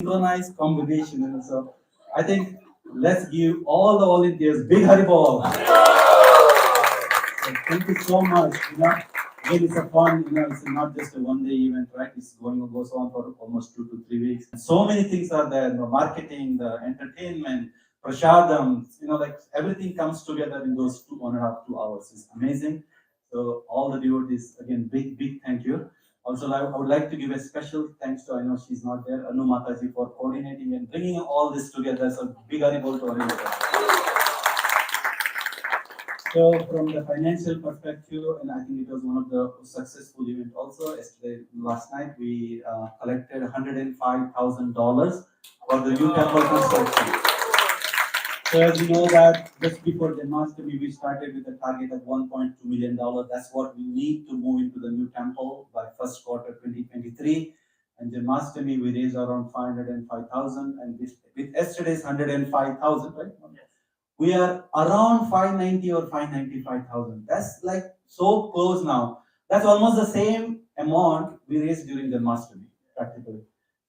synchronized combination. So I think let's give all the volunteers big Haribol. So thank you so much. Again, it's a fun. It's not just a one-day event, right? It's goes on for almost 2 to 3 weeks. So many things are there: the marketing, the entertainment, prashadam. Like everything comes together in those 1.5 to 2 hours. It's amazing. So all the devotees, again, big thank you. Also, I would like to give a special thanks to, I know she's not there, Anu Mataji, for coordinating and bringing all this together. So big haribol to Anu Mataji. So from the financial perspective, and I think it was one of the successful event also. Yesterday, last night, we collected $105,000 for the new temple construction. So as you know that just before Janmashtami, we started with a target of $1.2 million. That's what we need to move into the new temple by first quarter 2023. And Janmashtami, we raised around 505,000, and with yesterday's 105,000, right? We are around 590 or 595,000. That's like so close now. That's almost the same amount we raised during the Janmashtami, practically.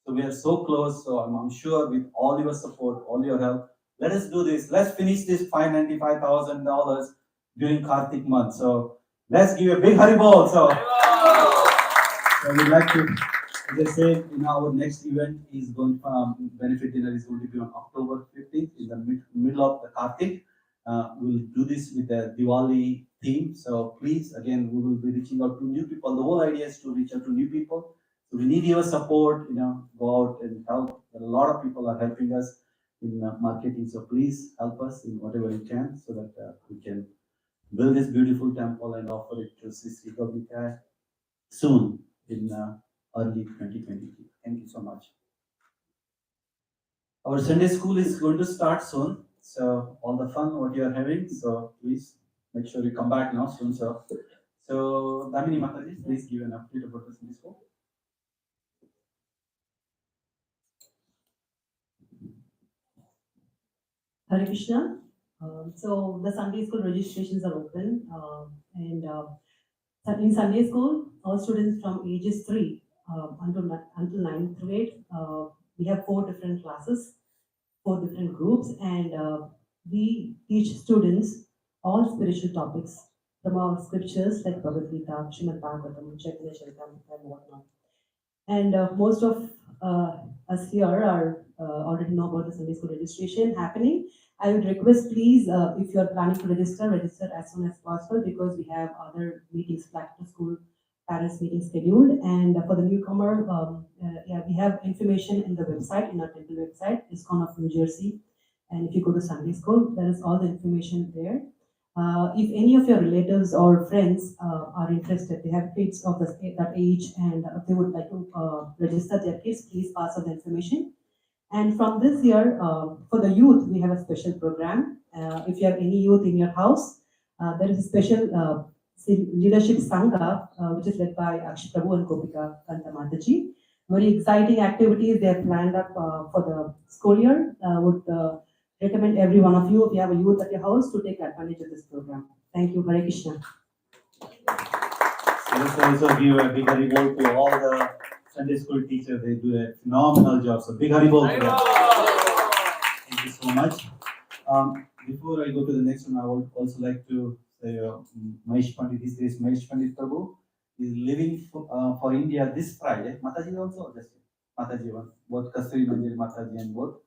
So we are so close. So I'm sure with all your support, all your help, let us do this. Let's finish this $595,000 during Kartik month. So let's give a big Haribol. So we'd like to, as I said, our next event is going benefit dinner is going to be on October 15th in the middle of the Kartik. We'll do this with the Diwali theme. So please, again, we will be reaching out to new people. The whole idea is to reach out to new people. So we need your support. Go out and help. A lot of people are helping us in marketing. So please help us in whatever you can, so that we can build this beautiful temple and offer it to Sri Gopika soon in early 2023. Thank you so much. Our Sunday school is going to start soon. So all the fun what you are having. So please make sure you come back now soon. So Damini Mataji, please give an update about the Sunday school. Hare Krishna. So the Sunday school registrations are open, and in Sunday school, all students from ages 3 until 9 through 8, we have 4 different classes, 4 different groups, and we teach students all spiritual topics from our scriptures like Bhagavad Gita, Srimad Bhagavatam, Chaitanya Charitamrita, and whatnot. And most of us here are already know about the Sunday school registration happening. I would request, please, if you are planning to register as soon as possible, because we have other meetings, back to school parents meetings scheduled. And for the newcomer, we have information in the website, in our temple website, ISKCON of New Jersey. And if you go to Sunday school, there is all the information there. If any of your relatives or friends are interested, they have kids of that age, and if they would like to register their kids, please pass on the information. And from this year, for the youth, we have a special program. If you have any youth in your house, there is a special leadership sangha, which is led by Prabhu and Gopika Kanta Mataji. Very exciting activities they have planned up for the school year. Would recommend every one of you, if you have a youth at your house, to take advantage of this program. Thank you. Hare Krishna. Let's also give a big haribol to all the Sunday school teachers. They do a phenomenal job. So big haribol to them. Thank you so much. Before I go to the next one, I would also like to say Mahesh Pandit, these days Mahesh Pandit Prabhu is leaving for India this Friday. Mataji also, just Mataji one, both Kasturi Mandir Mataji and both.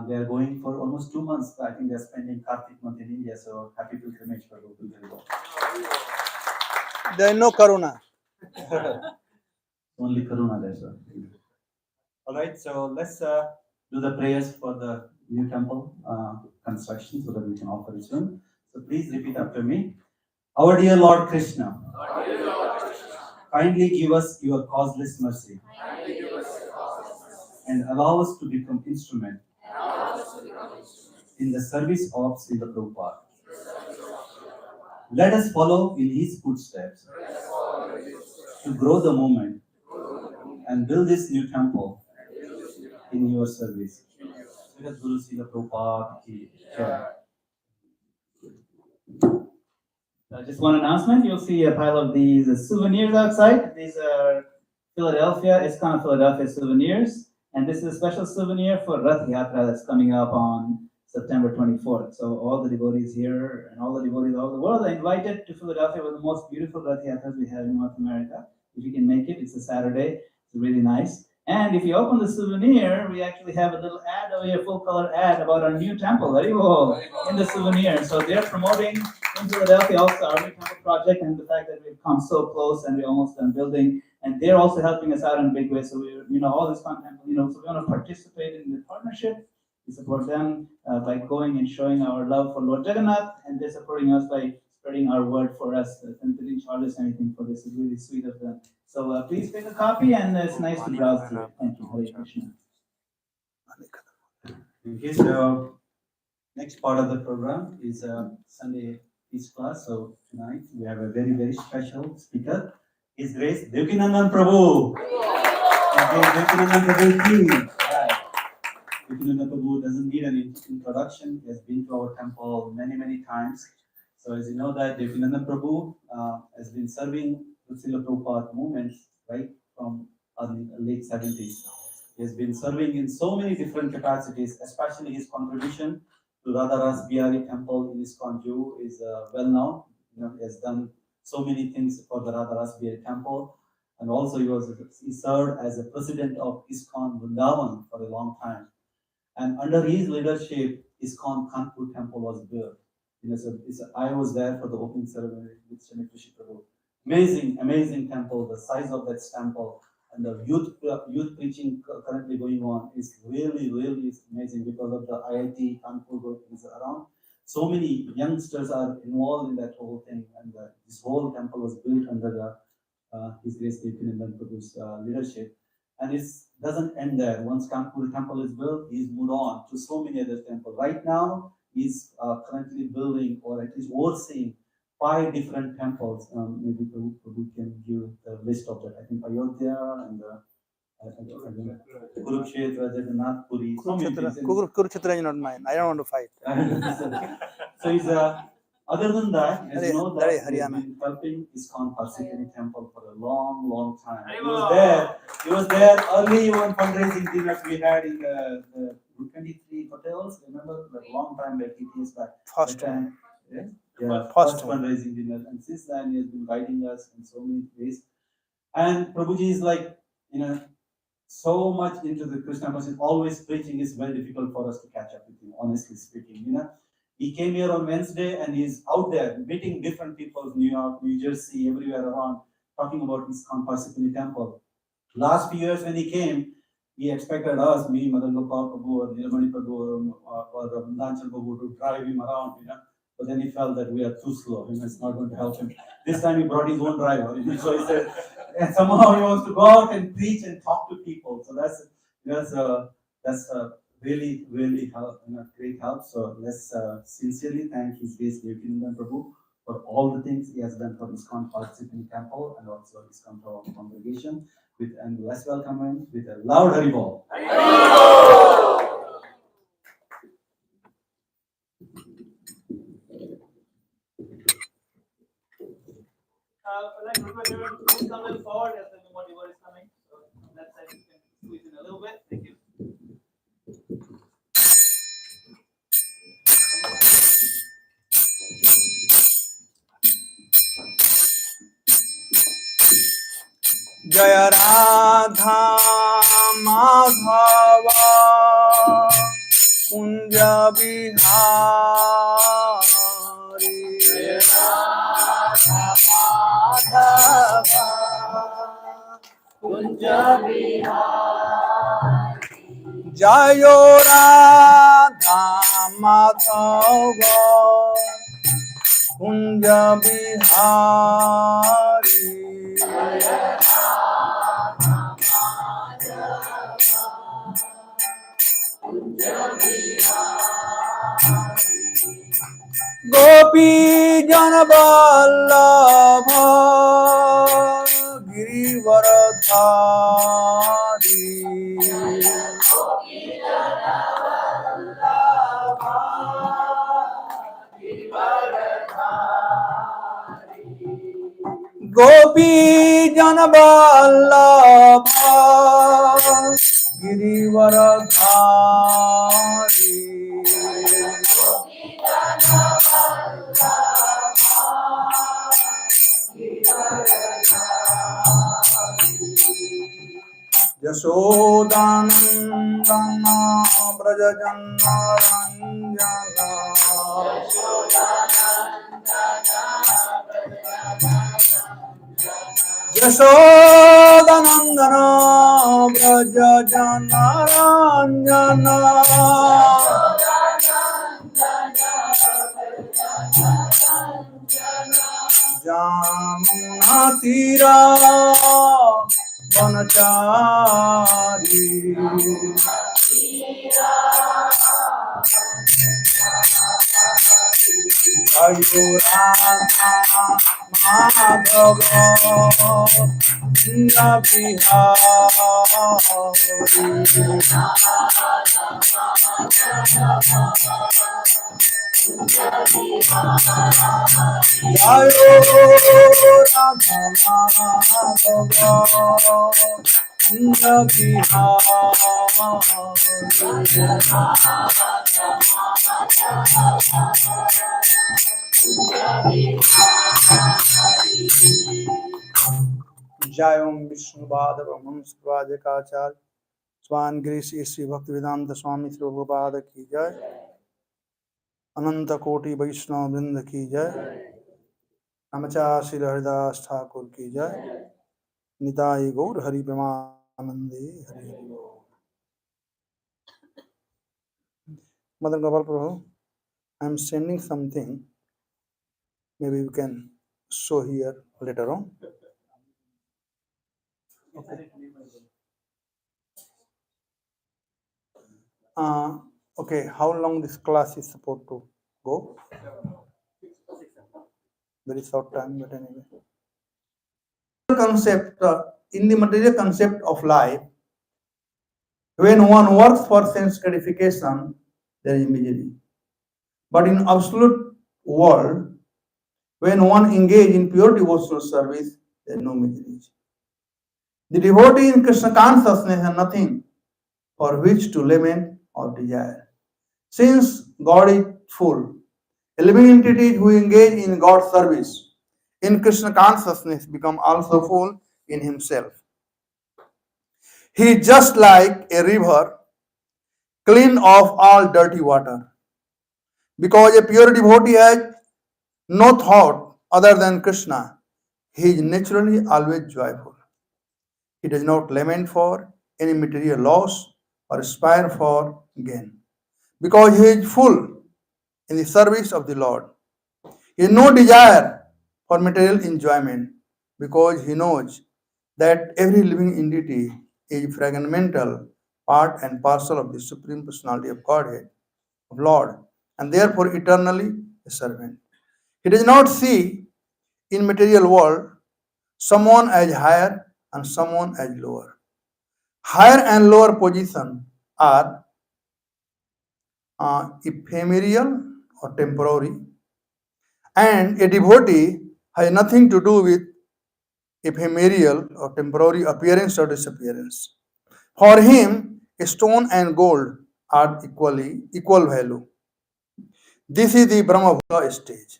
They are going for almost 2 months. I think they are spending Kartik month in India. So happy pilgrimage for Prabhu. There is no Karuna. Only Karuna there, sir. All right, so let's do the prayers for the new temple construction so that we can offer it soon. So please repeat after me. Our dear Lord Krishna, kindly give us your causeless mercy and allow us to become instrument in the service of Srila Prabhupada. Let us follow in his footsteps to grow the movement and build this new temple in your service. Guru Srila Prabhupada ki jai. Just one announcement, you'll see a pile of these souvenirs outside. These are ISKCON of Philadelphia souvenirs. And this is a special souvenir for Rath Yatra that's coming up on September 24th. So all the devotees here and all the devotees all over the world are invited to Philadelphia with the most beautiful Rath Yatras we have in North America. If you can make it, it's a Saturday. It's really nice. And if you open the souvenir, we actually have a little ad over here, full color ad about our new temple, very cool, in the souvenir. So they're promoting in Philadelphia also our new temple project and the fact that we've come so close and we're almost done building. And they're also helping us out in a big way. So we're, all this content, so we want to participate in the partnership. We support them by going and showing our love for Lord Jagannath, and they're supporting us by spreading our word for us and didn't charge us anything for this. It's really sweet of them. So please take a copy, and it's nice to browse through it. Thank you. Hare Krishna. Okay, so next part of the program is Sunday Peace class. So tonight we have a very, very special speaker. His Grace Devakinandana Prabhu. Devakinandana Prabhu King. Right. Devakinandana Prabhu doesn't need an introduction. He has been to our temple many, many times. So as you know that Devakinandana Prabhu has been serving the Srila Prabhupada movements right from the late 70s. He has been serving in so many different capacities, especially his contribution to Radharas Bihari Temple in ISKCON Jew is well known. He has done so many things for the Radharas Bihari Temple, and also he served as a president of ISKCON Vrindavan for a long time. And under his leadership, ISKCON Kanpur Temple was built. I was there for the opening ceremony with Sri Prabhu. Amazing temple. The size of that temple and the youth preaching currently going on is really amazing because of the IIT Kanpur is around. So many youngsters are involved in that whole thing, and this whole temple was built under His Grace Devakinandana Prabhu's leadership. And it doesn't end there. Once Kanpur temple is built, he's moved on to so many other temples. Right now, he's currently building or at least overseeing 5 different temples. Maybe Prabhu can give the list of that. I think Ayodhya and Kurukshetra, Jagannath Puri. Kurukshetra is not mine. I don't want to fight. So he's other than that, as you know, that he's been helping ISKCON Parsippany Temple for a long time. He was there early when fundraising dinners we had in the 23 hotels. Remember, like long time back, 8 years back. First fundraising dinner, and since then he has been guiding us in so many ways. And Prabhuji is like, so much into the Krishna consciousness, always preaching. Is very difficult for us to catch up with him, honestly speaking. He came here on Wednesday and he's out there meeting different people, New York, New Jersey, everywhere around, talking about ISKCON Parsippany Temple. Last few years when he came, he expected us, me, Madan Gopal Prabhu, or Nilmani Prabhu, or Nanchal Prabhu to drive him around, But then he felt that we are too slow, it's not going to help him. This time he brought his own driver, so he said, and somehow he wants to go out and preach and talk to people. So that's really help, great help. So let's sincerely thank His Grace Devakinandana Prabhu for all the things he has done for ISKCON Parsippany Temple and also ISKCON congregation. And let's welcome him with a loud Haribol. I'd like to request everyone to please come a little forward as the more devotee is coming. So from that side, you can squeeze in a little bit. Thank you. Jaya Radha Madhava Kunja Bihari. Jaya Radha Madhava Kunja Bihari. Jaya Radha Madhava Kunja Bihari. Gopi Jana Vallabha Girivaradhari. Gopi Jana Vallabha Girivaradhari. Yashodanandana Brajajanaranyana Yashodanandana Brajajanaranyana Jamunatira Vanachari Ayurana Madhava जय ओम विष्णुपाद ब्रह्म स्वाजकाचार्य स्वान गिरी श्री भक्ति वेदांत स्वामी श्री प्रभुपाद की जय अनंत कोटि वैष्णव वृंद की जय नमचा श्री हरिदास ठाकुर की जय निताई गौर हरि प्रेमानंदे हरि हरि बोल। Mother Gopal Prabhu, I am sending something. Maybe you can show here later on. Okay. Okay, how long this class is supposed to go? Very short time, but anyway. Concept in the material concept of life, when one works for sense gratification, there is misery. But in absolute world, when one engages in pure devotional service, there is no misery. The devotee in Krishna consciousness has nothing for which to lament or desire. Since God is full, living entities who engage in God's service in Krishna consciousness become also full in himself. He is just like a river clean of all dirty water. Because a pure devotee has no thought other than Krishna, he is naturally always joyful. He does not lament for any material loss or aspire for gain. Because he is full in the service of the Lord. He has no desire for material enjoyment because he knows that every living entity is fragmental part and parcel of the Supreme Personality of Godhead, of Lord, and therefore eternally a servant. He does not see in material world someone as higher and someone as lower. Higher and lower position are ephemeral or temporary, and a devotee has nothing to do with ephemeral or temporary appearance or disappearance. For him, stone and gold are equal value. This is the Brahma stage.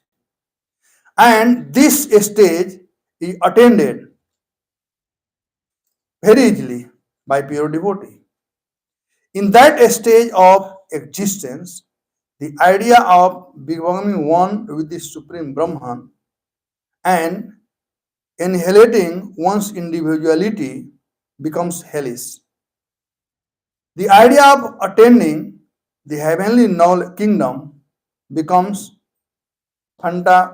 And this stage is attained very easily by pure devotee. In that stage of existence, the idea of becoming one with the Supreme Brahman and annihilating one's individuality becomes hellish. The idea of attaining the heavenly kingdom becomes क्या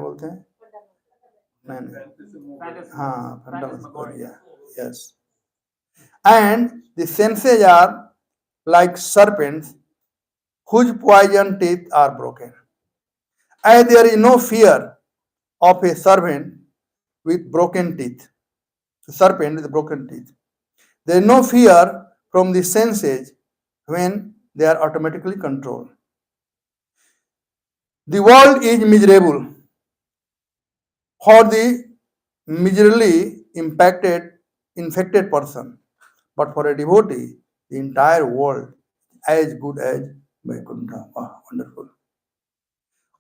बोलते हैं yes. And the senses are like serpents whose poison teeth are broken. And there is no fear of a serpent with broken teeth. A serpent with broken teeth. There is no fear from the senses when they are automatically controlled. The world is miserable for the miserably infected person. But for a devotee, the entire world as good as Vaikuntha. Wow, wonderful.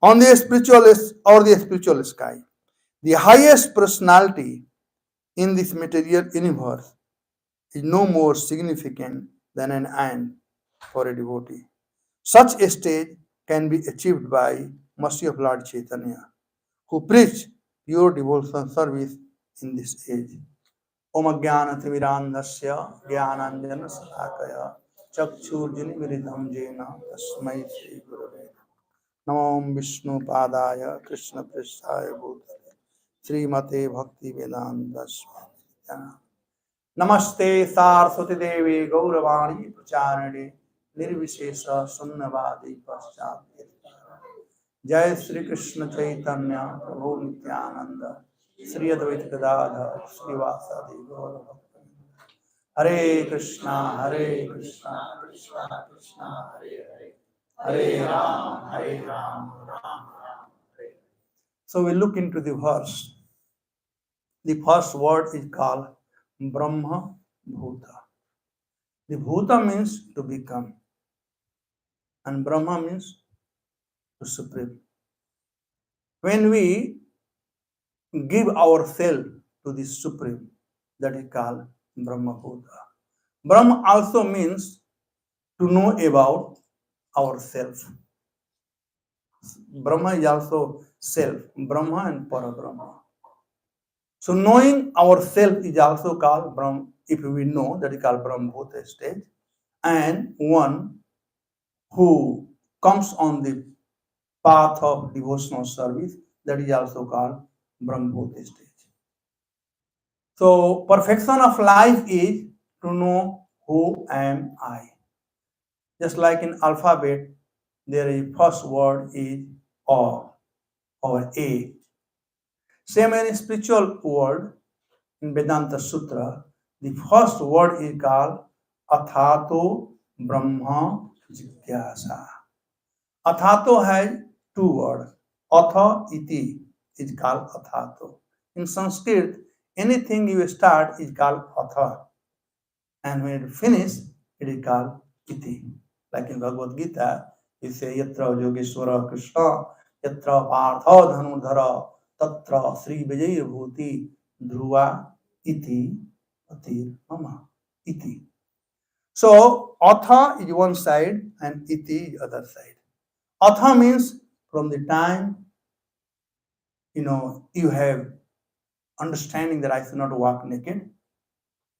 On the spiritual sky, the highest personality in this material universe is no more significant than an ant for a devotee. Such a stage can be achieved by mercy of Lord Chaitanya, who preached pure devotional service in this age. Om Jnanatimirandhasya Jnananjana Salakaya Chakshurjiniviridham Jena Tasmai Shri Gurave Namo Vishnu Padaya Krishna Prishaya Bhutale Srimate Bhakti Vedanta Swami Namaste Saraswati Devi Gauravani Pracharane Nirvishesha Sunnavadi Paschat Jai Sri Krishna Chaitanya Prabhu Nityananda Sri Advaita Gadadhar Srivasadi Gaura Hare Krishna Krishna Krishna Hare Hare Hare Ram Ram Ram Hare. So we look into the verse. The first word is called Brahma Bhuta. The Bhuta means to become, and Brahma means to supreme. When we give ourselves to the supreme, that is called Brahma Bhuta. Brahma also means to know about ourselves. Brahma is also self, Brahma and Parabrahma. So knowing ourselves is also called Brahma. If we know, that is called Brahma Bhuta stage. And one who comes on the path of devotional service, that is also called Brahma Bhuta stage. So perfection of life is to know who am I. Just like in alphabet, there is first word is O or A. Same in spiritual world, in Vedanta Sutra, the first word is called Athato Brahma Jigyasa. Athato has two words. Atha iti is called Athato. In Sanskrit, anything you start is called Atha. And when it finishes, it is called iti. Like in Bhagavad Gita, you say Yatra Yogeshwara Krishna, Yatra Partha Dhanudhara, Tatra Sri Vijay Bhuti Dhruva iti Patir Mama. Iti. So Atha is one side and iti is other side. Atha means from the time you have understanding that I should not walk naked.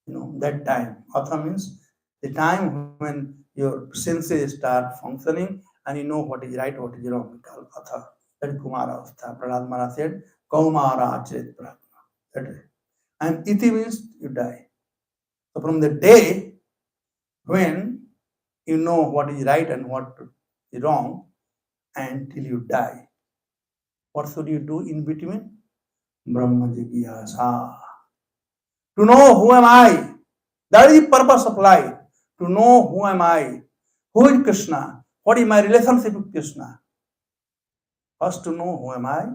That time. Atha means the time when your senses start functioning and you know what is right, what is wrong. We call Atha. That is Kumara Avastha. Prahlad Maharaj said, Kaumara Achrit Prajna. That is. And iti means you die. So from the day when you know what is right and what is wrong until you die, what should you do in between? Brahma Jigyasa. To know who am I. That is the purpose of life. To know who am I. Who is Krishna? What is my relationship with Krishna? First to know who am I,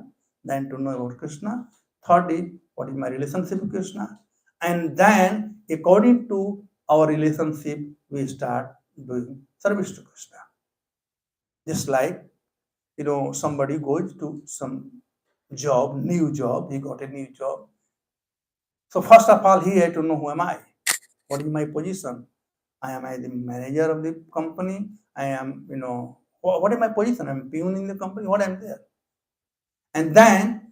then to know about Krishna. Third is what is my relationship with Krishna. And then according to our relationship, we start doing service to Krishna. Just like somebody goes to some job, new job, he got a new job. So first of all, he had to know who am I, what is my position. I am the manager of the company. I am, what is my position? I am peon in the company. What I am there? And then,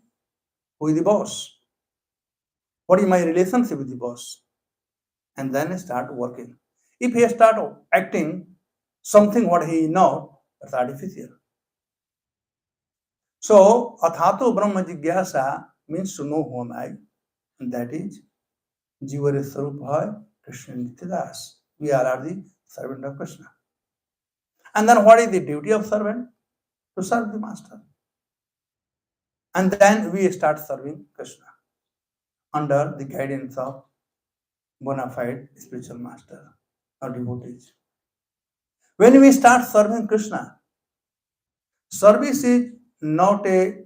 who is the boss? What is my relationship with the boss? And then start working. If he start acting something what he is not, that's artificial. So, Athato Brahma Jigyasa means to know who am I, and that is Jivare Sarupha Krishna Nityadas. We all are the servant of Krishna. And then what is the duty of servant? To serve the master. And then we start serving Krishna under the guidance of bona fide spiritual master or devotees. When we start serving Krishna, service is not a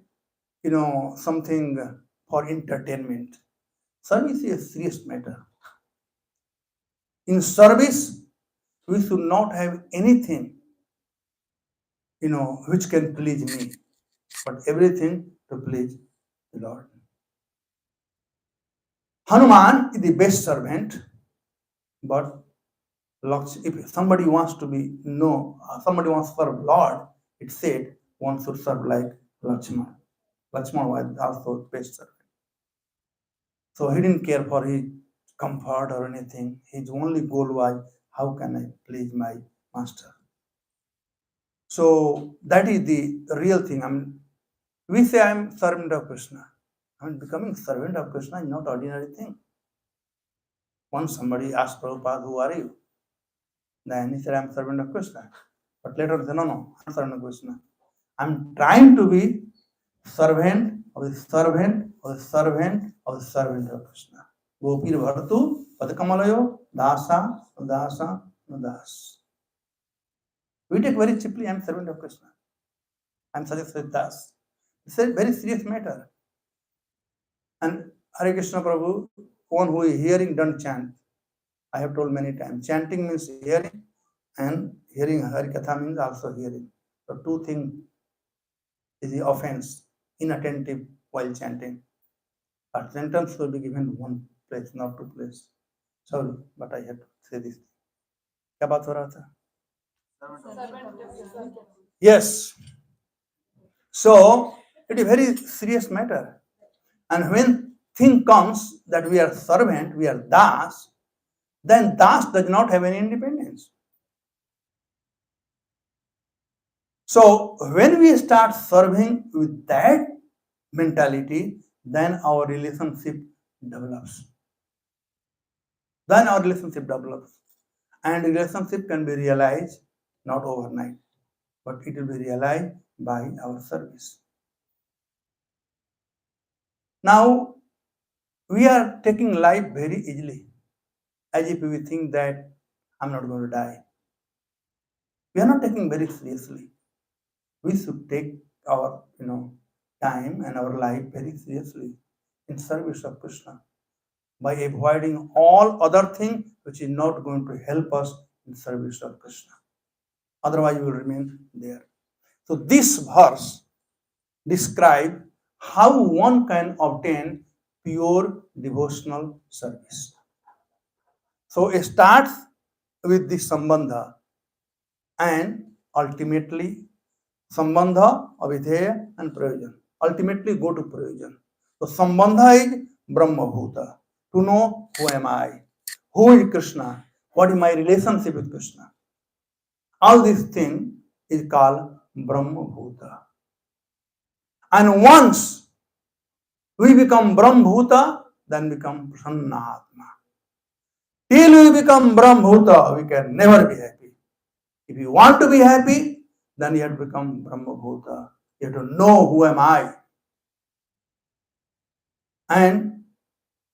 something for entertainment. Service is a serious matter. In service, we should not have anything, which can please me, but everything to please the Lord. Hanuman is the best servant, but if somebody wants to somebody wants to serve Lord, it said one should serve like Lakshman. Lakshman was also the best servant. So he didn't care for his comfort or anything. His only goal was, how can I please my master? So that is the real thing. We say I'm servant of Krishna. Becoming servant of Krishna is not ordinary thing. Once somebody asked Prabhupada, who are you? Then he said, I'm servant of Krishna. But later he said, no, I'm servant of Krishna. I'm trying to be servant of the servant of the servant of the servant of Krishna. Gopir Bhartu, Padakamalayo, Dasa, Dasa, Das. We take very cheaply, I'm servant of Krishna. I'm Sajaswat Das. It's a very serious matter. And Hare Krishna Prabhu, one who is hearing, don't chant. I have told many times, chanting means hearing, and hearing Hari Katha means also hearing. So two things is the offense, inattentive while chanting. But sentence will be given one place, not two places. Sorry, but I have to say this. क्या बात हो रहा था? Yes. So it is a very serious matter. And when thing comes that we are servant, we are das, then das does not have any independence. So when we start serving with that mentality, then our relationship develops. And relationship can be realized not overnight, but it will be realized by our service. Now, we are taking life very easily, as if we think that I'm not going to die. We are not taking very seriously. We should take our time and our life very seriously in service of Krishna by avoiding all other things which is not going to help us in service of Krishna. Otherwise, we will remain there. So this verse describes how one can obtain pure devotional service. So it starts with the sambandha and ultimately sambandha, avidheya and prayojan. Ultimately go to prayojan. So sambandha is Brahma Bhuta. To know who am I, who is Krishna, what is my relationship with Krishna. All these things is called Brahma Bhuta. And once we become Brahma Bhuta, then become Prasanna Atma. Till we become Brahma Bhuta, we can never be happy. If you want to be happy, then you have to become Brahma Bhuta. You have to know who am I and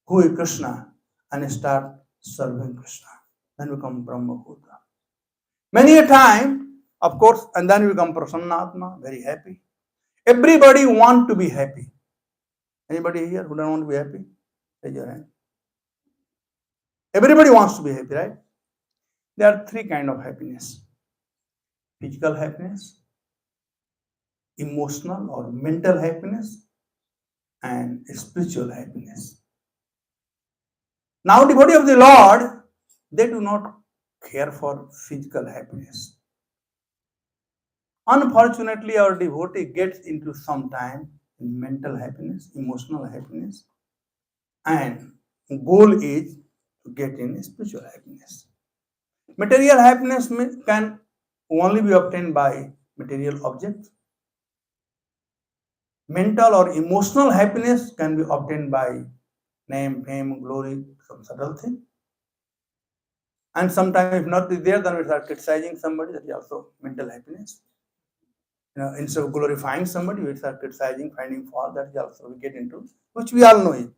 who is Krishna and start serving Krishna. Then become Brahma Bhuta. Many a time, of course, and then we become Prasanna Atma, very happy. Everybody wants to be happy. Anybody here who don't want to be happy? Raise your hand. Everybody wants to be happy, right? There are three kinds of happiness. Physical happiness, emotional or mental happiness, and spiritual happiness. Now, devotee of the Lord, they do not care for physical happiness. Unfortunately, our devotee gets into some time in mental happiness, emotional happiness, and goal is to get in spiritual happiness. Material happiness can only be obtained by material objects. Mental or emotional happiness can be obtained by name, fame, glory, some subtle thing. And sometimes if not there, then we start criticizing somebody, that is also mental happiness. Instead of glorifying somebody, we start criticizing, finding fault, that is also we get into, which we all know it.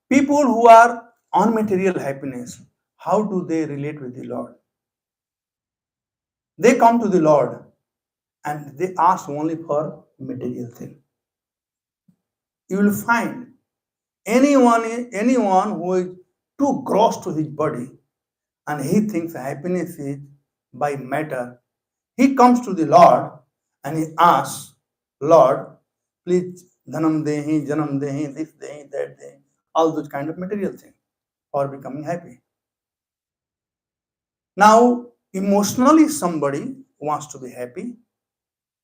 People who are on material happiness, how do they relate with the Lord? They come to the Lord and they ask only for material thing. You will find anyone who is too gross to his body, and he thinks happiness is by matter. He comes to the Lord and he asks, Lord, please dhanam dehi, janam dehi, this dehi, that dehi, all those kind of material things for becoming happy. Now, emotionally, somebody wants to be happy,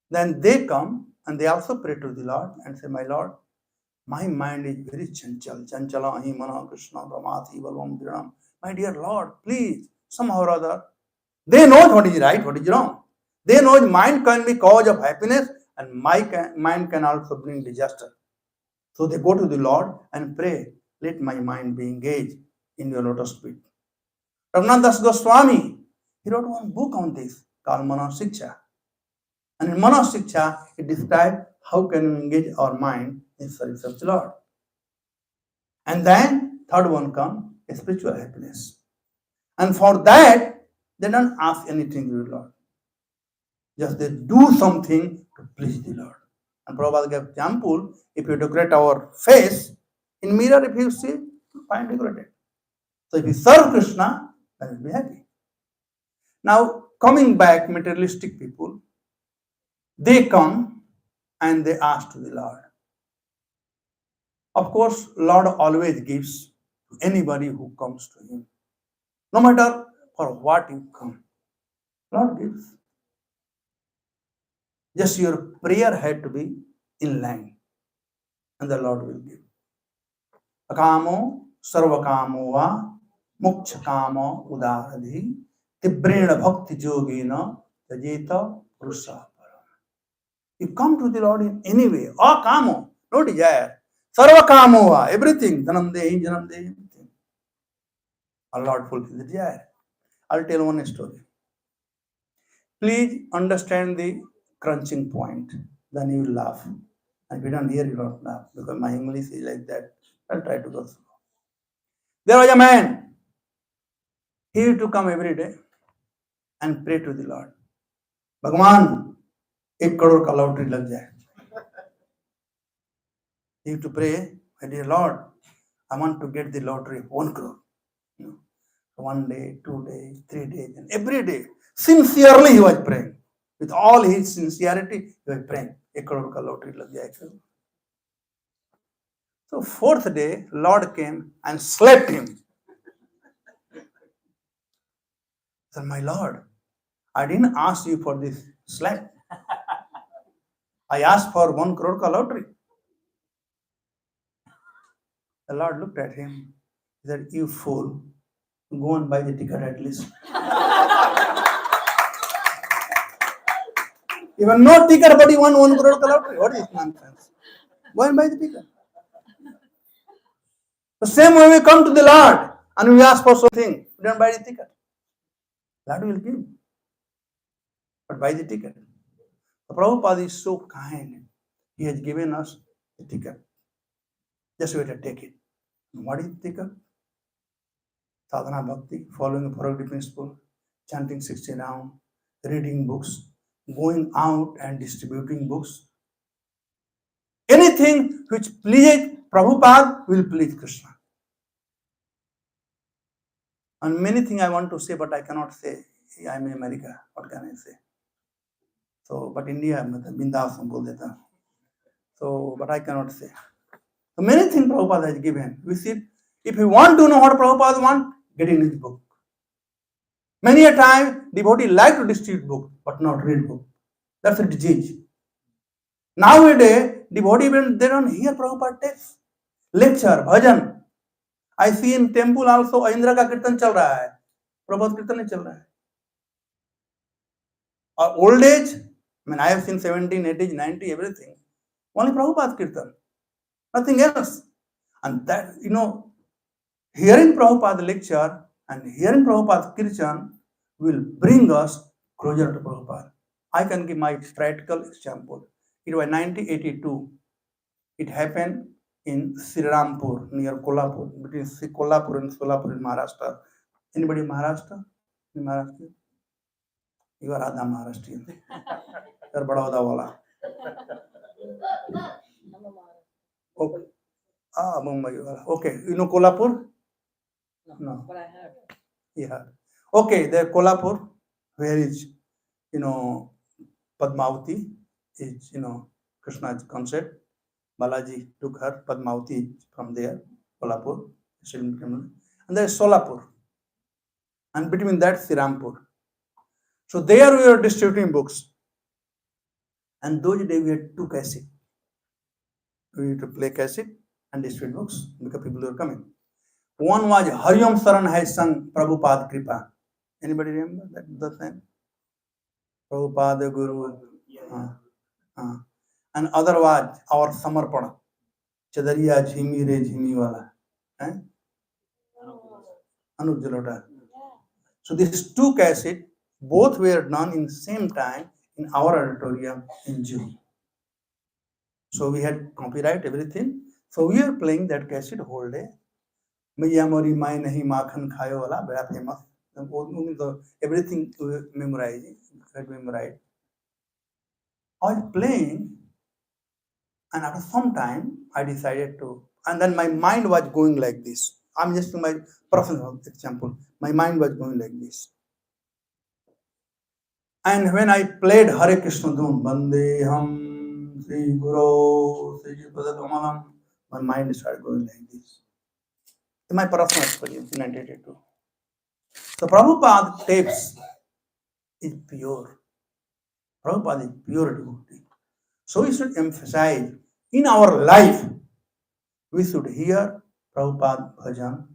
then they come and they also pray to the Lord and say, my Lord, my mind is very chanchal. Chanchala ahi mana Krishna brahmati balvam dhiranam. My dear Lord, please, somehow or other, they know what is right, what is wrong. They know mind can be cause of happiness and mind can also bring disaster. So they go to the Lord and pray, let my mind be engaged in your lotus feet. Raghunath Das Goswami, he wrote one book on this called Mana Shiksha. And in Mana Shiksha, he described how can we engage our mind in service of the Lord. And then third one comes spiritual happiness. And for that, they don't ask anything to the Lord. Just they do something to please the Lord. And Prabhupada gave example, if you decorate our face, in mirror if you see, fine decorated. So if you serve Krishna, then you'll be happy. Now, coming back, materialistic people, they come and they ask to the Lord. Of course, Lord always gives to anybody who comes to Him. No matter for what you come, Lord gives. Just your prayer had to be in line, and the Lord will give. Akamo sarvakamo va mukshakamo udaradhi tibrena bhakti yogena tajeta purusha. You come to the Lord in any way, akamo, no desire. Sarvakamo va, everything, janam dehi, everything. Our Lord fulfills the desire. I'll tell one story. Please understand the crunching point, then you will laugh. And if you don't hear, you don't laugh because my English is like that. I'll try to go slow. There was a man. He used to come every day and pray to the Lord. Bhagwan, 1 crore ka lottery lag jaye. He used to pray, my dear Lord, I want to get the lottery 1 crore. You know, 1 day, 2 days, 3 days, and every day. Sincerely he was praying. With all his sincerity, he was praying. 1 crore ka lottery lag jaye. So 4th day, Lord came and slapped him. Said, my Lord, I didn't ask you for this slap. I asked for 1 crore ka lottery. The Lord looked at him. He said, you fool, go and buy the ticket at least. Even no ticket, but you want 1 crore ka lottery. What is this nonsense? Go and buy the ticket. The same way we come to the Lord and we ask for something, we don't buy the ticket. Lord will give. But buy the ticket. The Prabhupada is so kind. He has given us the ticket. Just wait to take it. What is the ticket? Sadhana Bhakti, following the Paragati principle, chanting 60 rounds, reading books, going out and distributing books. Anything which pleases Prabhupada will please Krishna. And many things I want to say, but I cannot say. I'm in America. What can I say? So, but India, Bindas bol deta. So, but I cannot say. So many things Prabhupada has given. We see, if you want to know what Prabhupada wants, get in his book. Many a time, devotee like to distribute book, but not read book. That's a disease. Nowadays, devotee, they don't hear Prabhupada text, lecture, bhajan. I see in temple also, Indra ka kirtan chal raha hai. Prabhupada kirtan nahi chal raha hai. Old age, I have seen 17, 80, 90, everything. Only Prabhupada kirtan. Nothing else. And that, hearing Prabhupada lecture and hearing Prabhupada kirtan will bring us closer to Prabhupada. I can give my practical example. It was 1982. It happened in Srirampur, near Kolhapur, between Kolhapur and Solapur in Maharashtra. Anybody Maharashtra? In Maharashtra? You are Adha Maharashtrian. You are Badauda wala. Okay. Mumbai wala. Okay. You know Kolhapur? No. But I have. Yeah. Okay, there Kolhapur, where is, Padmavati, is, Krishna's concept. Balaji took her, Padmavati from there, Kolhapur, and there is Solapur. And between that, Srirampur. So there we were distributing books. And those days we had 2 cassettes. We used to play cassette and distribute books because people were coming. One was Hariom Saran has sung Prabhupada Kripa. Anybody remember that the time? Prabhupada Guru. And other was our Samarpada. Chadariya Jhimi Re Jhimi Wala. Anup Jalota. So these 2 cassettes, both were done in same time in our auditorium in June. So we had copyright everything. So we were playing that cassette whole day. Maiya Mori Mai Nahi Makhan Khayo Wala, very famous. Everything memorized. I was playing, and after some time, I decided to, and then my mind was going like this. I'm just my personal example. My mind was going like this. And when I played Hare Krishna Dhun, Bandeham Sri Guru Sri Padakamalam, my mind started going like this. In my personal experience in 1982. So Prabhupada tapes is pure. Prabhupada is pure devotee. So we should emphasize in our life, we should hear Prabhupada bhajan,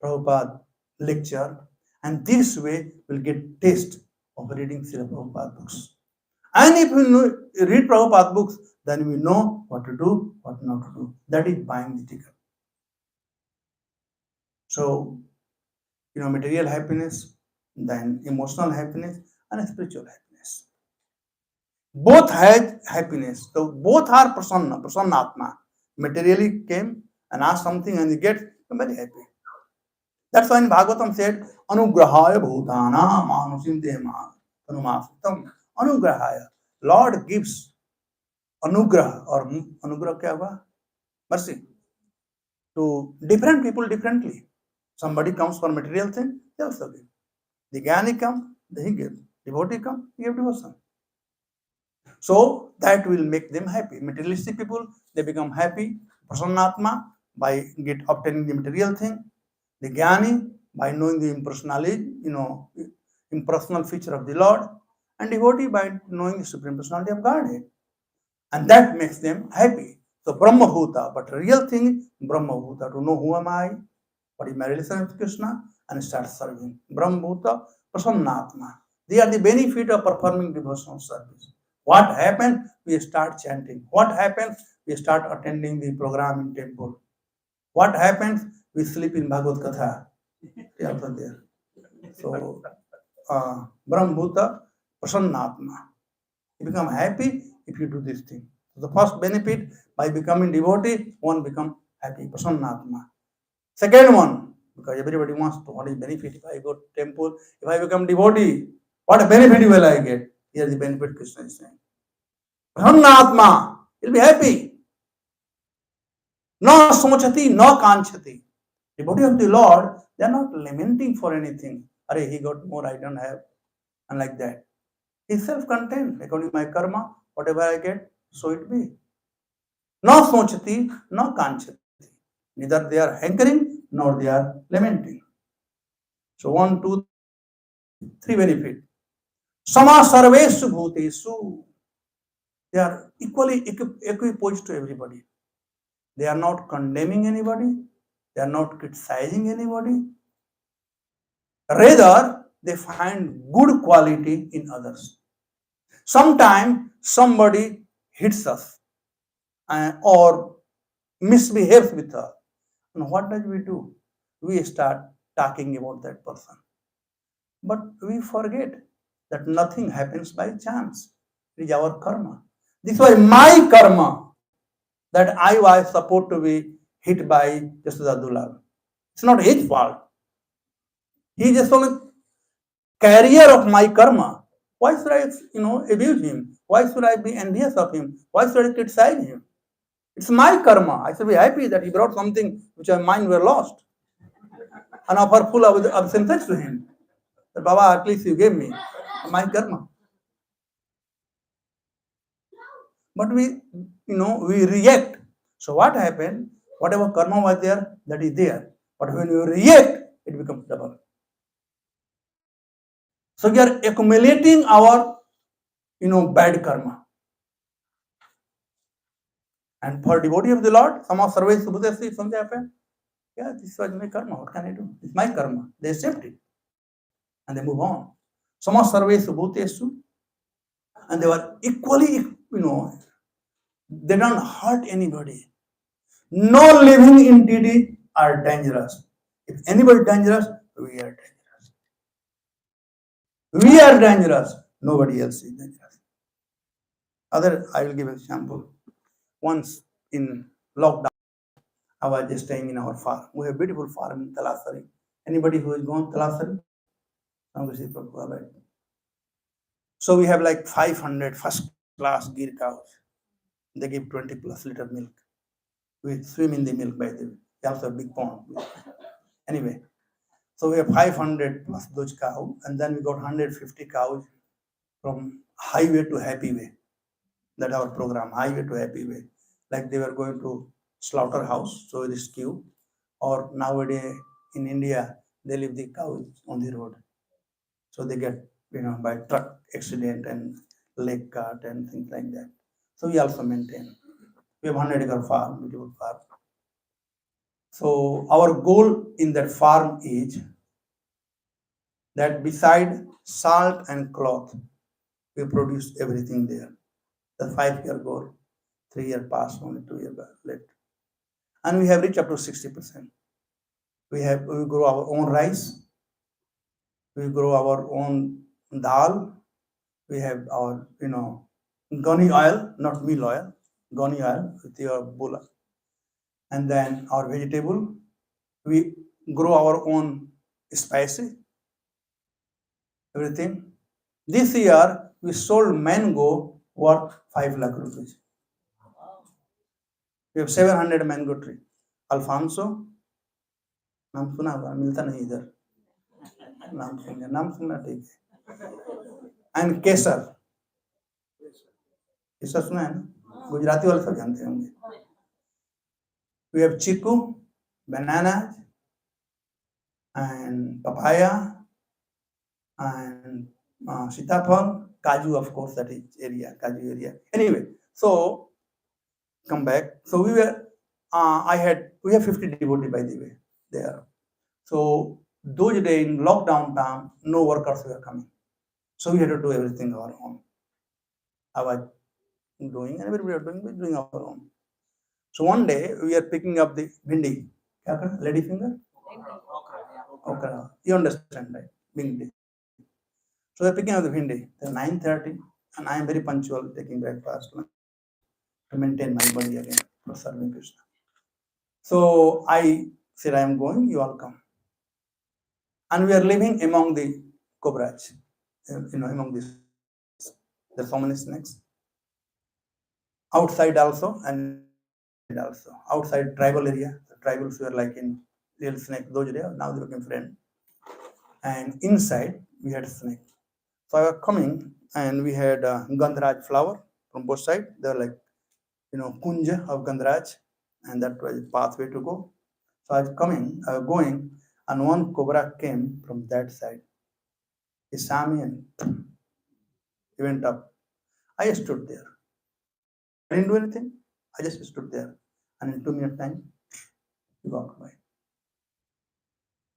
Prabhupada lecture, and this way we'll get taste of reading Srila Prabhupada books. And if we read Prabhupada books, then we know what to do, what not to do. That is buying the ticket. So, material happiness, then emotional happiness, and spiritual happiness. Both have happiness. So both are prasannatma. Materially came and asked something and he gets, I'm very happy. That's why in Bhagavatam said, Anugrahaya bhutana manusim dehman tanumasitam. Anugrahaya. Lord gives anugrah or anugrah kya hua? Mercy. To different people differently. Somebody comes for material thing, they also give. The Jnani comes, he gives. Devotee comes, he gives devotion. So that will make them happy. Materialistic people, they become happy, prasannatma, by obtaining the material thing. The Jnani, by knowing the impersonal feature of the Lord. And devotee by knowing the Supreme Personality of Godhead. And that makes them happy. So Brahma Bhuta, but real thing is Brahma Bhuta, to know who am I, what is my relation with Krishna, and start serving. Brahma Bhuta, Prasannatma. They are the benefit of performing devotional service. What happens? We start chanting. What happens? We start attending the program in temple. What happens? We sleep in Bhagavad Katha. After there. So, Brahma Bhuta, Prasannatma. You become happy if you do this thing. So the first benefit, by becoming devotee, one become happy, Prasannatma. Second one, because everybody wants to, what is benefit? If I go to temple, if I become devotee, what benefit will I get? Here the benefit Krishna is saying. Prasannatma, you'll be happy. No sochati, no kanchati. Devotee of the Lord, they are not lamenting for anything. Are he got more, I don't have. And like that. He's self-contained. According to my karma, whatever I get, so it be. No sochati, no kanchati. Neither they are hankering, nor they are lamenting. So 1, 2, 3 benefit. Sama sarvesu bhutesu. They are equally equipoised to everybody. They are not condemning anybody. They are not criticizing anybody. Rather, they find good quality in others. Sometimes somebody hits us or misbehaves with us. And what do? We start talking about that person. But we forget that nothing happens by chance. It is our karma. This was my karma that I was supposed to be hit by Yasodha. It's not his fault. He is just only carrier of my karma. Why should I, abuse him? Why should I be envious of him? Why should I criticize him? It's my karma. I should be happy that he brought something which my mind were lost. an offer full of synthesis to him. But Baba, at least you gave me my karma. But we react. So what happened? Whatever karma was there, that is there. But when you react, it becomes double. So we are accumulating our, bad karma. And for devotee of the Lord, some of service subhutasi, something happened. Yeah, this was my karma. What can I do? It's my karma. They accept it and they move on. Some of service subhutesu, and they were equally, they don't hurt anybody. No living entity are dangerous. If anybody dangerous, we are dangerous. We are dangerous. Nobody else is dangerous. I will give an example. Once in lockdown, I was just staying in our farm. We have a beautiful farm in Talasari. Anybody who has gone Talasari? So we have like 500 first class gir cows. They give 20 plus liter milk. We swim in the milk, by the way. They also have a big pond. Anyway, so we have 500 plus those cows, and then we got 150 cows from highway to happy way. That's our program, highway to happy way. Like they were going to slaughterhouse, so rescue, or nowadays in India, they leave the cows on the road. So they get, by truck accident and leg cut and things like that. So we also maintain. We have 100-acre farm, beautiful farm. So our goal in that farm is that beside salt and cloth, we produce everything there. The 5-year goal, 3-year past, only 2 years left. And we have reached up to 60%. We grow our own rice, we grow our own dal, we have our, gunny oil, not meal oil, gunny oil with your bula. And then our vegetable, we grow our own spices, everything. This year, we sold mango worth 5 lakh rupees. We have 700 mango tree. Alfonso, नाम सुना होगा, मिलता नहीं इधर. नाम सुनना ठीक है. And केसर. केसर सुना है ना? गुजराती वाले सब जानते होंगे. We have chiku, banana, and papaya, and sitapal, kaju, of course, that is kaju area. Anyway, so come back. So we have 50 devotees, by the way, there. So those days in lockdown time, no workers were coming. So we had to do everything our own. I was doing, and everybody was doing our own. So one day we are picking up the bhindi. Lady finger? Okra. You understand, right? Bhindi. So we are picking up the bhindi. It's 9:30, and I am very punctual, taking breakfast to maintain my body again for serving Krishna. So I said, I am going, you all come. And we are living among the cobras, among there's so many snakes. Outside also, and also outside tribal area. The tribals were like in real snake, those days, now they became friends. And inside we had snake. So I was coming, and we had Gandhraj flower from both sides. They were like, kunja of Gandhraj, and that was the pathway to go. So I was going, and one cobra came from that side. He saw me and he went up. I stood there. I didn't do anything. I just stood there. And in 2 minutes time, he walked by.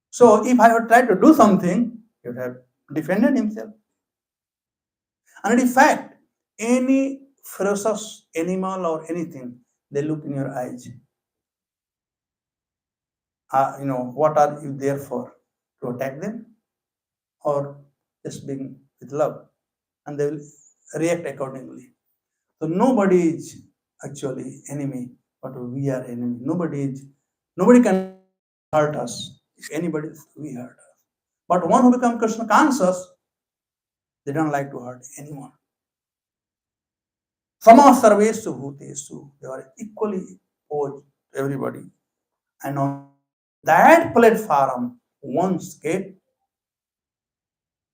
So if I had tried to do something, he would have defended himself. And in fact, any ferocious animal or anything, they look in your eyes. What are you there for? To attack them? Or just being with love? And they will react accordingly. So nobody is actually enemy, but we are enemy. Nobody can hurt us. If anybody is, we hurt us. But one who becomes Krishna conscious, they don't like to hurt anyone. Sama sarvesu bhutesu, they are equally opposed to everybody. And on that platform, once get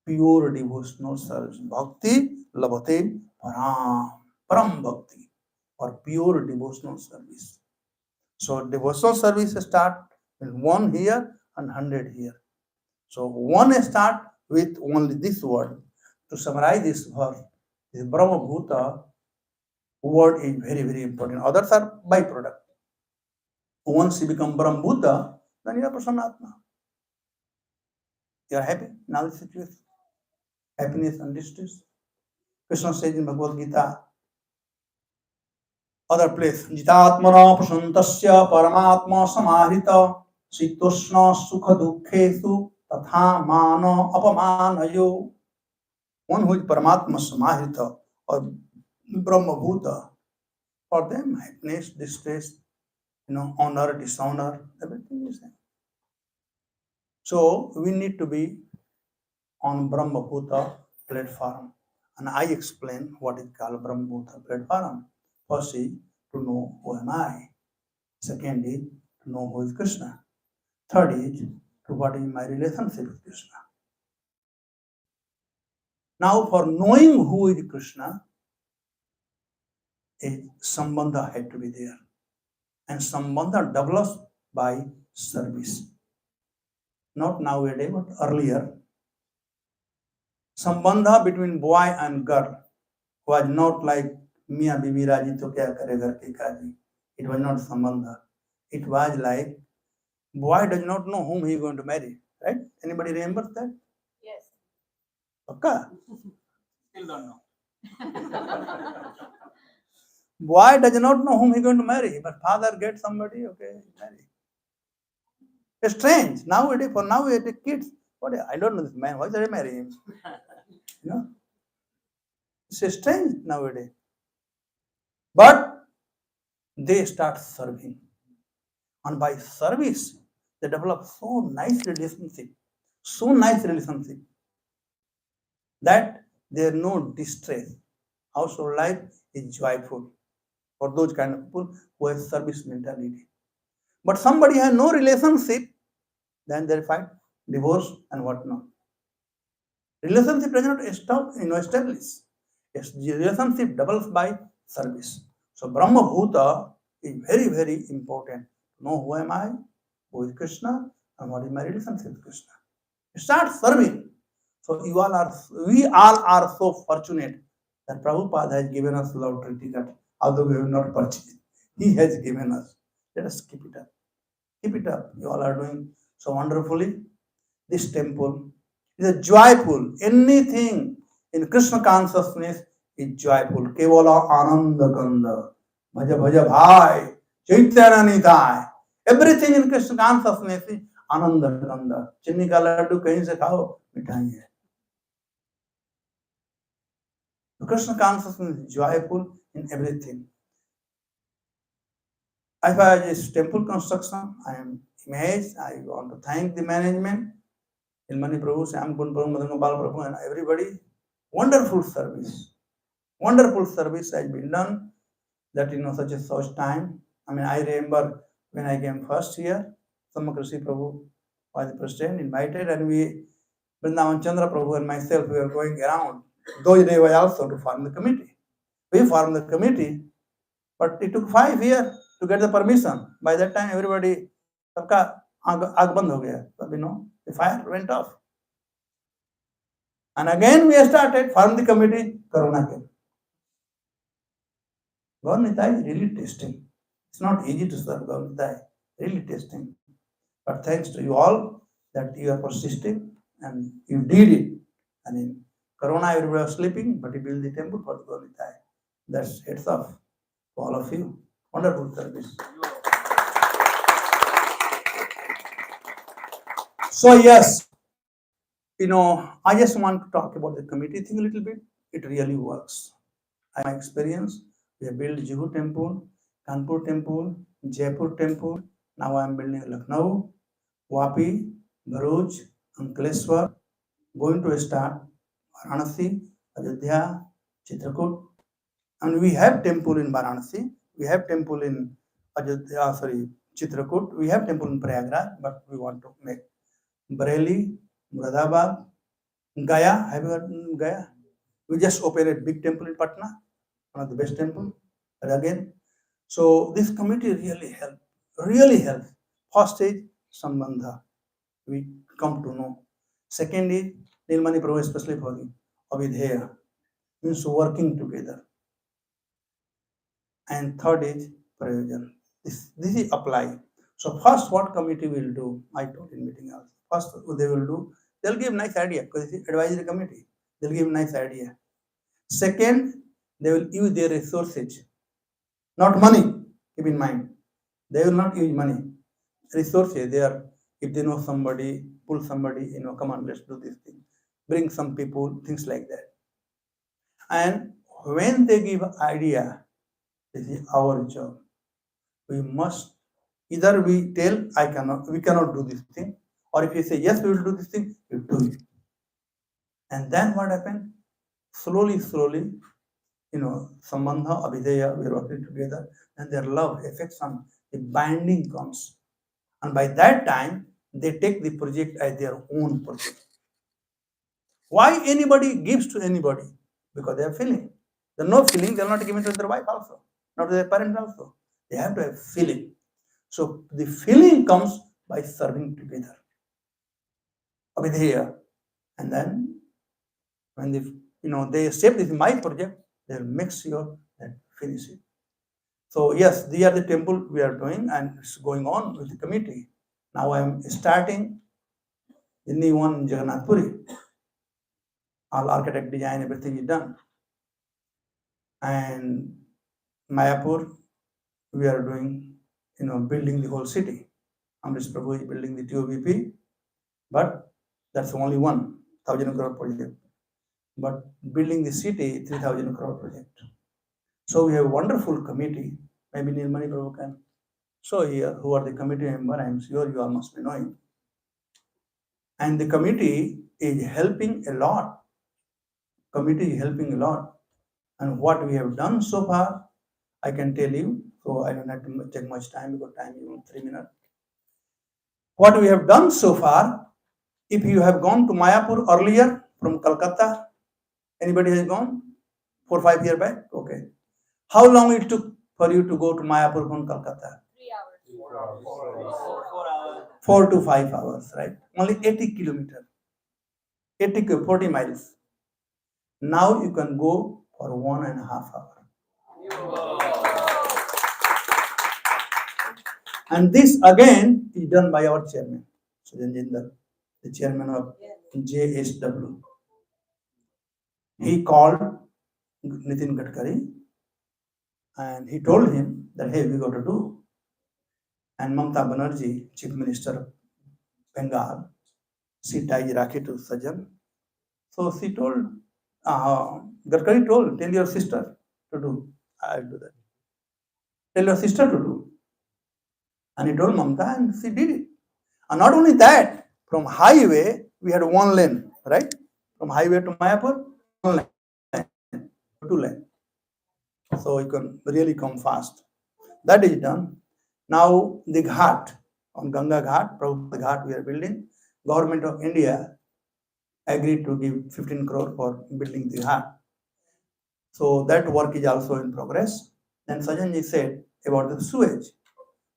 pure devotional service. Bhakti labhate param bhakti, or pure devotional service. So devotional service start with 1 here and 100 here. So one start with only this word. To summarize this verse, this Brahma Bhuta word is very, very important. Others are byproduct. Once you become Brahma Bhuta, then you are Prasanatma. You are happy in all situations. Happiness and distress. Krishna says in Bhagavad Gita, other place, Jitatmana prasantasya paramatma samahita sitoshna sukha dukkhesu tatha mana apamanayo. One who is Paramatma samahita or Brahma Bhuta, for them happiness, distress, honor, dishonor, everything is there. So we need to be on Brahma Bhuta platform. And I explain what is called Brahma Bhuta platform. First is to know who am I. Second is to know who is Krishna. Third is to what is my relationship with Krishna. Now for knowing who is Krishna, a sambandha had to be there. And sambandha develops by service. Not nowadays, but earlier. Sambandha between boy and girl was not like Mia Bibi Raji to kya kare ghar ki kaji. It was not sambandha. It was like boy does not know whom he is going to marry. Right? Anybody remembers that? Yes. Okay. Still don't know. Boy does not know whom he is going to marry, but father gets somebody, okay, marry. It's strange. Nowadays, for nowadays kids, I don't know this man, why should I marry him? It's strange nowadays. But they start serving. And by service, they develop so nice relationship that there is no distress. Household life is joyful for those kind of people who have service mentality. But somebody has no relationship, then they find divorce and whatnot. Relationship does not establish. Yes, relationship develops by service. So Brahma Bhuta is very, very important. Know who am I, who is Krishna, and what is my relationship with Krishna. Start serving. So we all are so fortunate that Prabhupada has given us lottery ticket, although we have not purchased. He has given us. Let us keep it up. Keep it up. You all are doing so wonderfully. This temple is a joyful. Anything in Krishna consciousness is joyful. Kevala Ananda Ganda. Bhaja Bhaja Bhai. Chaitanya Nitai. Everything in Krishna consciousness is Ananda Ganda. Chinni ka laddu kahin se khao, mithai hai. The Krishna consciousness is joyful in everything. As far as this temple construction, I am amazed. I want to thank the management, Ilmani Prabhu, Sam Kun Prabhu, Madan Gopal Prabhu, and everybody. Wonderful service. Wonderful service has been done that such a short time. I remember when I came first here, Samakrisi Prabhu was the president, invited, and we, Vrindavan Chandra Prabhu and myself, we were going around. Those days was also to form the committee. We formed the committee, but it took 5 years to get the permission. By that time, everybody, sabka aag band ho gaya. The fire went off. And again we started, formed the committee, Corona came. Gaur-Nitai is really testing. It's not easy to serve Gaur-Nitai, really testing. But thanks to you all that you are persisting and you did it. And in Corona, everybody was sleeping, but you built the temple for Gaur-Nitai. That's heads off to all of you. Wonderful service. So yes, I just want to talk about the committee thing a little bit. It really works. My experience, we have built Juhu temple, Kanpur temple, Jaipur temple. Now I am building Lucknow, Vapi, Bharuch, Ankleshwar. Going to start Varanasi, Ayodhya, Chitrakoot. And we have temple in Varanasi. We have temple in Chitrakoot. We have temple in Prayagraj, but we want to make Bareilly, Muradabad, Gaya. Have you heard Gaya? We just opened a big temple in Patna, one of the best temple. And again, so this committee really helped. Really helps. First is Sambandha. We come to know. Second is Nilmani Prabhu, especially for the Abhidheya, means working together. And third is Prayojan. This is apply. So first, what committee will do? I told in meeting also. First, they will do. They'll give nice idea because it's advisory committee. They'll give nice idea. Second, they will use their resources, not money. Keep in mind, they will not use money. Resources. They are, if they know somebody, pull somebody. Come on, let's do this thing. Bring some people, things like that. And when they give idea, this is our job. We must either we tell we cannot do this thing, or if you say yes, we will do this thing, you do it. And then what happened? Slowly, Sambandha, Abhideya, we are working together, and their love, affection, the binding comes. And by that time, they take the project as their own project. Why anybody gives to anybody? Because they have feeling. There's no feeling, they'll not give it to their wife also, not to their parent also. They have to have feeling. So the feeling comes by serving together. Abhideya. And then when they accept this is my project, they'll make sure that finish it. So yes, these are the temple we are doing and it's going on with the committee. Now I am starting the new one in Jagannath Puri. All architect design, everything is done. And Mayapur, we are doing, building the whole city. Amrish Prabhu is building the TOBP, but that's only 1,000 crore project. But building the city, 3,000 crore project. So we have a wonderful committee. Maybe Nilmani Prabhu can show here who are the committee member. I am sure you all must be knowing. And the committee is helping a lot. Committee is helping a lot. And what we have done so far, I can tell you. So I don't have to take much time because time is 3 minutes. What we have done so far, if you have gone to Mayapur earlier from Calcutta, anybody has gone? 4 or 5 years back? Okay. How long it took for you to go to Mayapur from Calcutta? 3 hours. 4 hours. 4 to 5 hours, right? Only 80 kilometers, 40 miles. Now you can go for 1.5 hours. And this again is done by our chairman, Sujan Jindal, the chairman of JSW. He called Nitin Gadkari and he told him that, hey, we got to do. And Mamata Banerjee, Chief Minister of Bengal, she tied Rakhi to Sajan. So she told, Gadkari told, tell your sister to do. I'll do that. Tell your sister to do. And he told Mamata and she did it. And not only that, from highway, we had 1 lane, right? From highway to Mayapur, 1 lane, 2 lane. So you can really come fast. That is done. Now the ghat, on Ganga Ghat, Prabhupada Ghat we are building. Government of India agreed to give 15 crore for building the ghat. So that work is also in progress. Then Sajanji said about the sewage,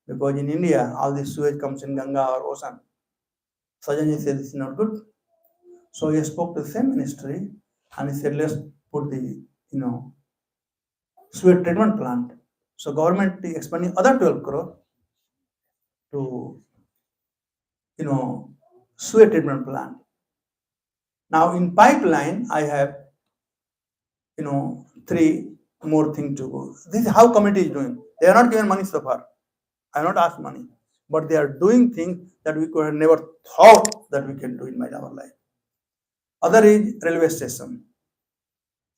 because in India all the sewage comes in Ganga or ocean. Sajanji said this is not good. So he spoke to the same ministry and he said let's put the sewage treatment plant. So government is expending other 12 crore to sewage treatment plant. Now in pipeline I have 3 more things to go. This is how committee is doing. They are not given money so far. I have not asked money, but they are doing things that we could have never thought that we can do in our life. Other is railway station.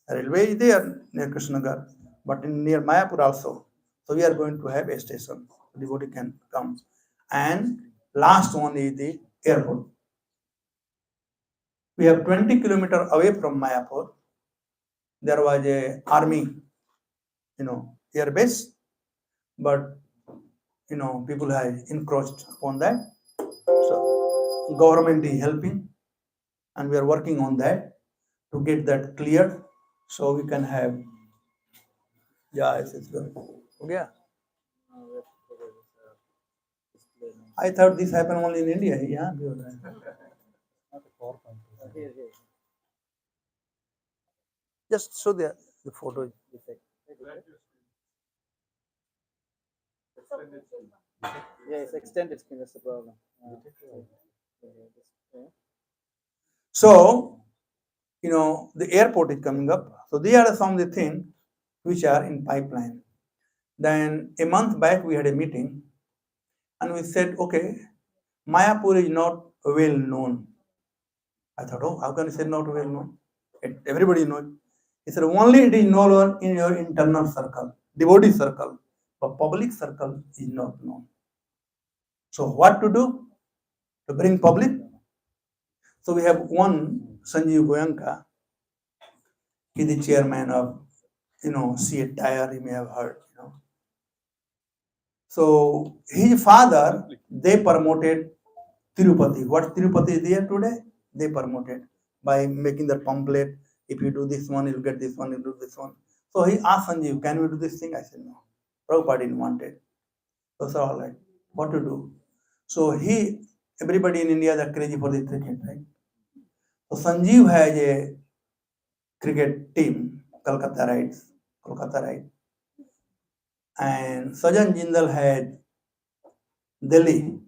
Railway is there near Krishnagar, but near Mayapur also. So we are going to have a station. Devotee can come. And last one is the airport. We have 20 kilometers away from Mayapur. There was a army, air base, but people have encroached upon that. So government is helping, and we are working on that to get that cleared, so we can have. Yeah, it's good. Yeah. I thought this happened only in India. Yeah. Just show the photo. Yeah, it's extended screen, that's the problem. So, the airport is coming up. So these are some of the things which are in pipeline. Then a month back we had a meeting, and we said, okay, Mayapur is not well known. I thought, oh, how can you say not well known? Everybody knows. He said, only it is known in your internal circle, devotee circle, but public circle is not known. So what to do to bring public? So we have one Sanjeev Goyanka. He is the chairman of, Sept Tire, you may have heard, So his father, they promoted Tirupati. What Tirupati is there today? They promoted by making the pamphlet. If you do this one, you'll get this one, you'll do this one. So he asked Sanjeev, can we do this thing? I said, no. Prabhupada didn't want it. So I said, all right, what to do? So everybody in India is crazy for the cricket, right? So Sanjeev has a cricket team, Kolkata Knights. And Sajan Jindal had Delhi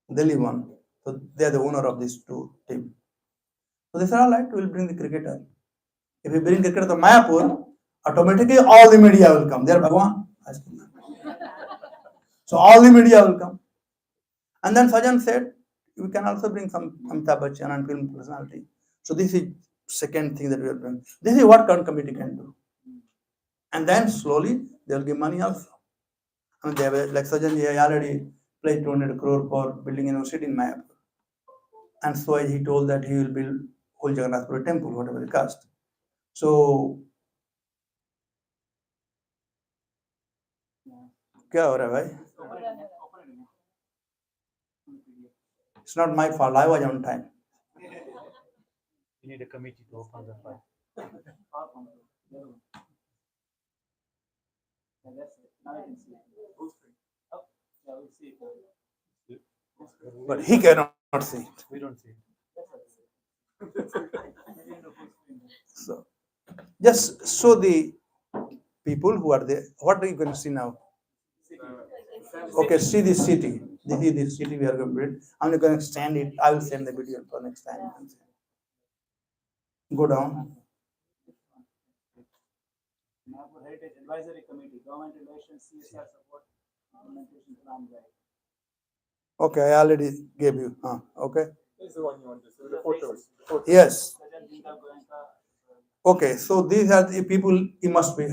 one. So they are the owner of these two teams. So they said, all right, we'll bring the cricketer. If we bring cricketer to Mayapur, automatically all the media will come. There, Bhagwan. So all the media will come. And then Sajan said, we can also bring some Amitabh Bachchan and film personality. So this is second thing that we are doing. This is what current committee can do. And then slowly they will give money also. And they have, like Sajan ji already pledged 200 crore for building a university in Mayapur. And so he told that he will build whole Jagannath Puri temple, whatever it cost. So, क्या हो रहा है भाई? It's not my fault. I was on time. You need a committee to open the file. Now you can see it. Oh, yeah, we'll see it. But he cannot see it. We don't see it. So, just show the people who are there. What are you going to see now? Okay, see this city. This is the city we are going to build. I'm going to extend it. I will send the video for next time. Go down. Mayapur Heritage Advisory Committee, Government Relations, CSR Support, Implementation Plan Guide. Okay, I already gave you. Okay. This is the one you want to see, the photos. Yes. Sajan Jindal Goenka, Okay, so these are the people you must be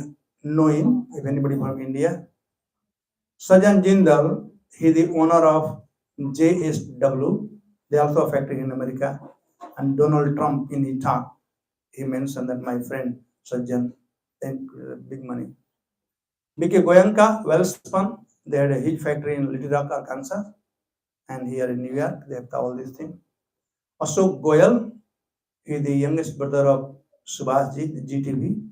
knowing, if anybody from India. Sajan Jindal, he is the owner of JSW. They also a factory in America. And Donald Trump in his talk, he mentioned that my friend Sajan, big money. B.K. Goyanka, Wellspun, they had a huge factory in Little Rock, Arkansas. And here in New York, they have all these things. Ashok Goyal, he is the youngest brother of Subhash Ji, the GTV.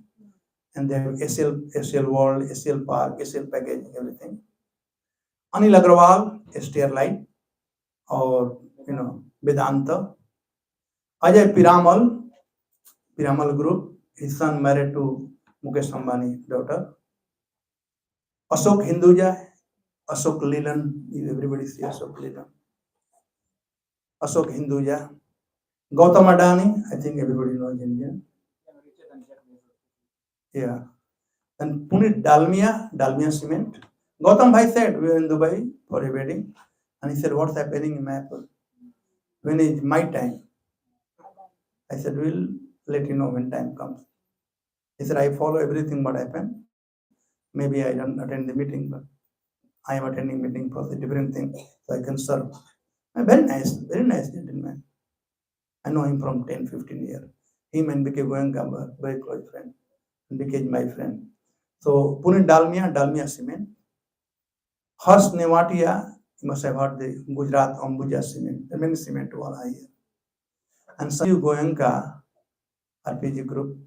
And they have SL World, SL Park, SL Package, everything. Anil Agrawal, STR Light, or, Vedanta. Ajay Piramal Group, his son married to Mukesh Ambani daughter. Ashok Hinduja, Ashok Leland, everybody sees Ashok Leland. Ashok Hinduja. Gautam Adani, I think everybody knows Indian. Yeah. And Punit Dalmia Cement. Gautam Bhai said, we were in Dubai for a wedding. And he said, what's happening in Mayapur? When is my time? I said, we'll let you know when time comes. He said, I follow everything what happened. Maybe I don't attend the meeting, but I am attending meeting for the different thing, so I can serve. Very nice gentleman. I know him from 10, 15 years. Him and BK Goenka were very close friend. And BK is my friend. So Punit Dalmia Cement. Harsh Nevatia, You must have heard the Gujarat Ambuja cement. There are many cement wala here. And Sanjeev Goenka, RPG group,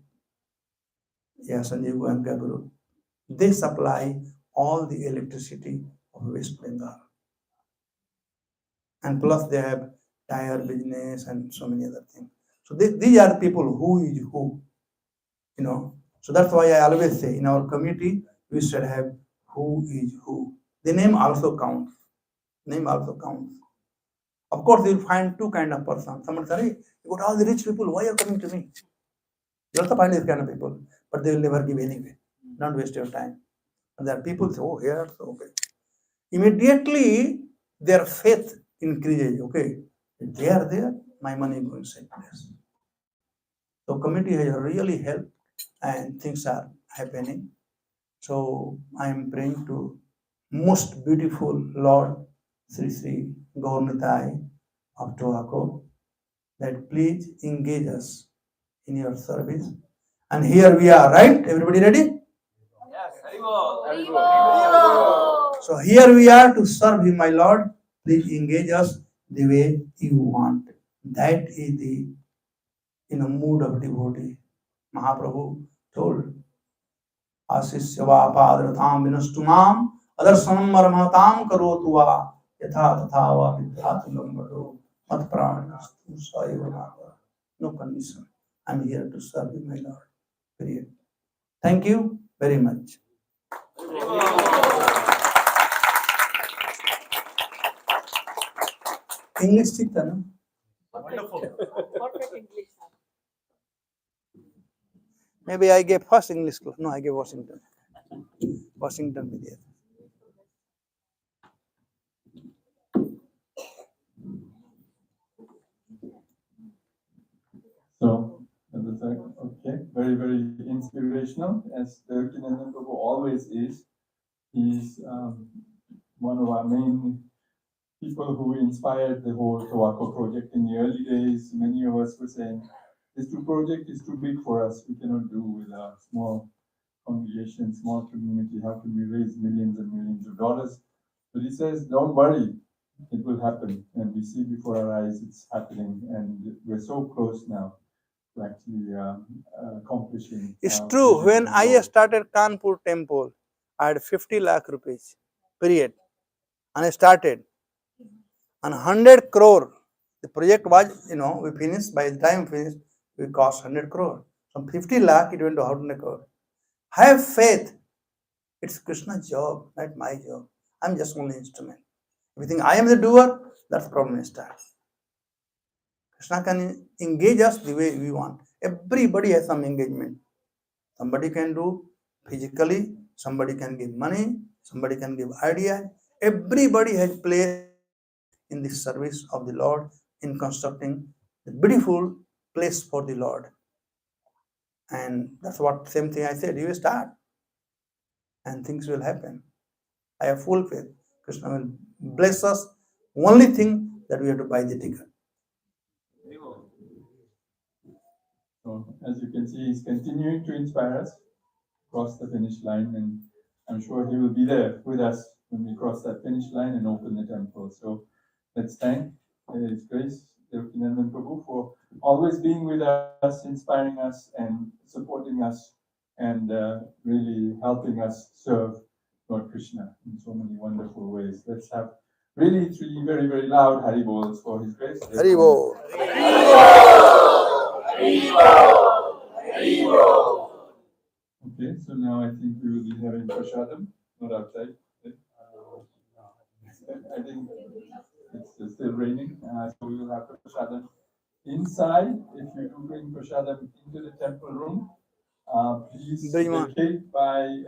Sanjeev Goenka group, they supply all the electricity of West Bengal. And plus they have tire business and so many other things. So these are the people who is who, you know. So that's why I always say in our community we should have who is who. The name also counts. Name also counts. Of course, you'll find two kind of person. Someone say, hey, you got all the rich people, why are you coming to me? You also find this kind of people, but they will never give anyway. Don't waste your time. And there are people say, oh, here, so okay. Immediately their faith increases. Okay, if they are there, my money is going to same place. So community has really helped and things are happening. So I am praying to most beautiful Lord Sri Sri Gaurnitai of Tobacco that please engage us in your service. And here we are, right? Everybody ready? Yes, Haribol. So here we are to serve Him, my Lord. Please engage us the way you want. That is the mood of devotee. Mahaprabhu told, Asisya va padratam vinastumam adarsanam marmatam karotu va yatha tatha va vidhatulam vado mat pranastu sayonava. No condition. I'm here to serve you, my Lord. Period. Thank you very much. English ठीक था ना? Wonderful. Perfect English. Maybe I gave first English class. No, I gave Washington. Washington with it. So, that was okay, very, very inspirational, as Devakinandana Prabhu always is. He's one of our main people who inspired the whole Tobacco project in the early days. Many of us were saying, this project is too big for us. We cannot do with a small congregation, small community. How can we raise millions and millions of dollars? But he says, don't worry, it will happen. And we see before our eyes it's happening. And we're so close now to actually accomplishing. It's our true. vision When and I goal. started Kanpur temple, I had 50 lakh rupees, period. And I started. And 100 crore. The project was, we finished, by the time we finished, we cost 100 crore. From 50 lakh, it went to 100 crore. Have faith. It's Krishna's job, not my job. I'm just only instrument. If you think I am the doer, that's the problem starts. Krishna can engage us the way we want. Everybody has some engagement. Somebody can do physically, somebody can give money, somebody can give idea. Everybody has place in the service of the Lord in constructing the beautiful place for the Lord. And that's what same thing I said. You start and things will happen. I have full faith. Krishna will bless us. Only thing that we have to buy the ticket. So as you can see, he's continuing to inspire us across the finish line, and I'm sure he will be there with us when we cross that finish line and open the temple. So let's thank His Grace Devakinandana Prabhu for always being with us, inspiring us, and supporting us, and really helping us serve Lord Krishna in so many wonderful ways. Let's have really 3 very, very loud Haribols for His Grace. Haribo. Okay, so now I think we will be having prasadam, not outside. I think it's still raining, so we will have prasadam inside. If you do bring prasadam into the temple room, please Bring on. vacate by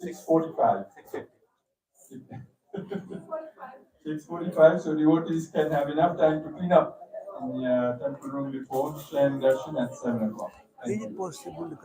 6:45. 6:45, so devotees can have enough time to clean up in the temple room before Shen Darshan at 7 o'clock. Is it possible